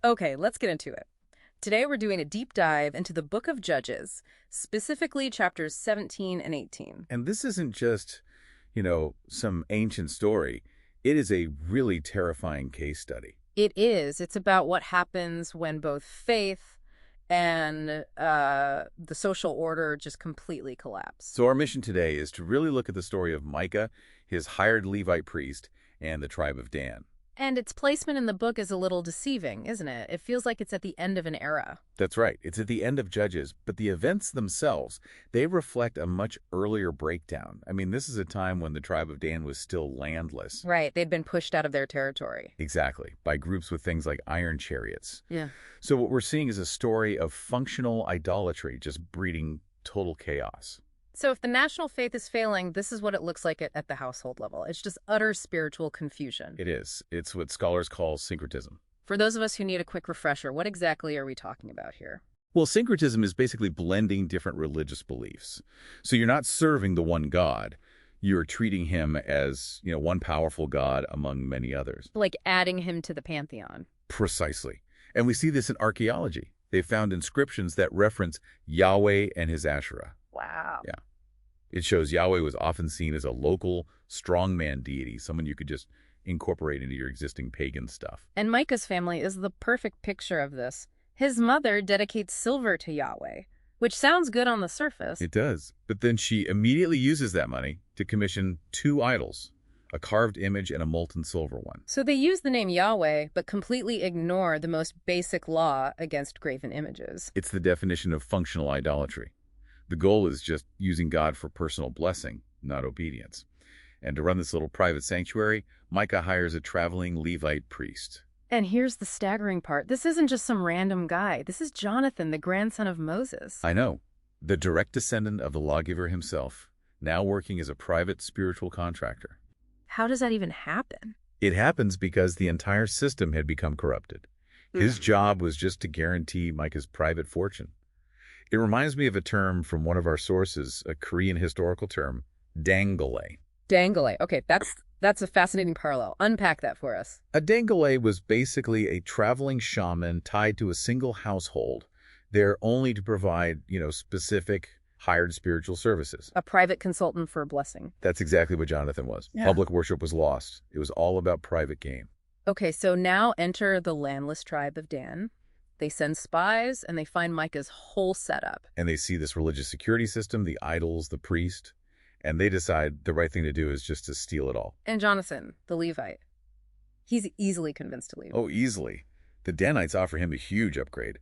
Okay, let's get into it. Today we're doing a deep dive into the Book of Judges, specifically chapters 17 and 18. And this isn't just, some ancient story. It is a really terrifying case study. It is. It's about what happens when both faith and the social order just completely collapse. So our mission today is to really look at the story of Micah, his hired Levite priest, and the tribe of Dan. And its placement in the book is a little deceiving, isn't it? It feels like it's at the end of an era. That's right. It's at the end of Judges, but the events themselves, they reflect a much earlier breakdown. I mean, this is a time when the tribe of Dan was still landless. Right, they'd been pushed out of their territory. Exactly, by groups with things like iron chariots. Yeah. So what we're seeing is a story of functional idolatry just breeding total chaos. So if the national faith is failing, this is what it looks like at the household level. It's just utter spiritual confusion. It is. It's what scholars call syncretism. For those of us who need a quick refresher, what exactly are we talking about here? Well, syncretism is basically blending different religious beliefs. So you're not serving the one God. You're treating him as, one powerful God among many others. Like adding him to the pantheon. Precisely. And we see this in archaeology. They found inscriptions that reference Yahweh and his Asherah. Wow. Yeah. It shows Yahweh was often seen as a local strongman deity, someone you could just incorporate into your existing pagan stuff. And Micah's family is the perfect picture of this. His mother dedicates silver to Yahweh, which sounds good on the surface. It does. But then she immediately uses that money to commission two idols, a carved image and a molten silver one. So they use the name Yahweh, but completely ignore the most basic law against graven images. It's the definition of functional idolatry. The goal is just using God for personal blessing, not obedience. And to run this little private sanctuary, Micah hires a traveling Levite priest. And here's the staggering part. This isn't just some random guy. This is Jonathan, the grandson of Moses. I know, the direct descendant of the lawgiver himself, now working as a private spiritual contractor. How does that even happen? It happens because the entire system had become corrupted. His job was just to guarantee Micah's private fortune. It reminds me of a term from one of our sources, a Korean historical term, dangale. Dangale. Okay, that's a fascinating parallel. Unpack that for us. A dangale was basically a traveling shaman tied to a single household, there only to provide, specific hired spiritual services. A private consultant for a blessing. That's exactly what Jonathan was. Yeah. Public worship was lost. It was all about private gain. Okay, so now enter the landless tribe of Dan. They send spies, and they find Micah's whole setup. And they see this religious security system, the idols, the priest, and they decide the right thing to do is just to steal it all. And Jonathan, the Levite, he's easily convinced to leave. Oh, easily. The Danites offer him a huge upgrade.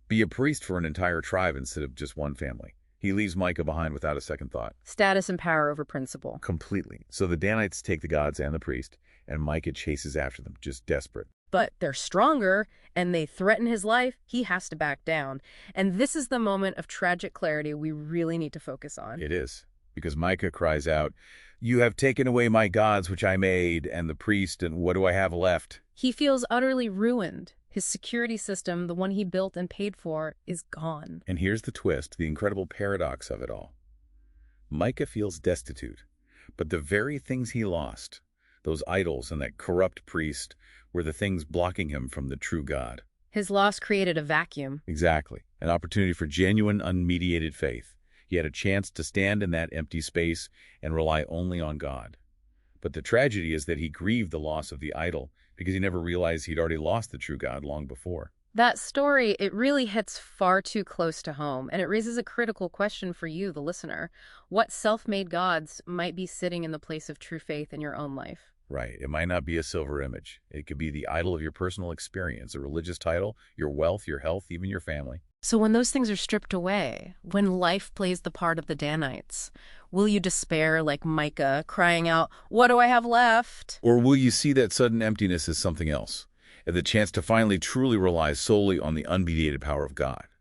Be a priest for an entire tribe instead of just one family. He leaves Micah behind without a second thought. Status and power over principle. Completely. So the Danites take the gods and the priest, and Micah chases after them, just desperate. But they're stronger, and they threaten his life. He has to back down. And this is the moment of tragic clarity we really need to focus on. It is. Because Micah cries out, "You have taken away my gods which I made, and the priest, and what do I have left?" He feels utterly ruined. His security system, the one he built and paid for, is gone. And here's the twist, the incredible paradox of it all. Micah feels destitute, but the very things he lost, those idols and that corrupt priest, were the things blocking him from the true God. His loss created a vacuum. Exactly. An opportunity for genuine, unmediated faith. He had a chance to stand in that empty space and rely only on God. But the tragedy is that he grieved the loss of the idol because he never realized he'd already lost the true God long before. That story, it really hits far too close to home, and it raises a critical question for you, the listener. What self-made gods might be sitting in the place of true faith in your own life? Right. It might not be a silver image. It could be the idol of your personal experience, a religious title, your wealth, your health, even your family. So when those things are stripped away, when life plays the part of the Danites, will you despair like Micah, crying out, "What do I have left?" Or will you see that sudden emptiness as something else, as the chance to finally truly rely solely on the unmediated power of God?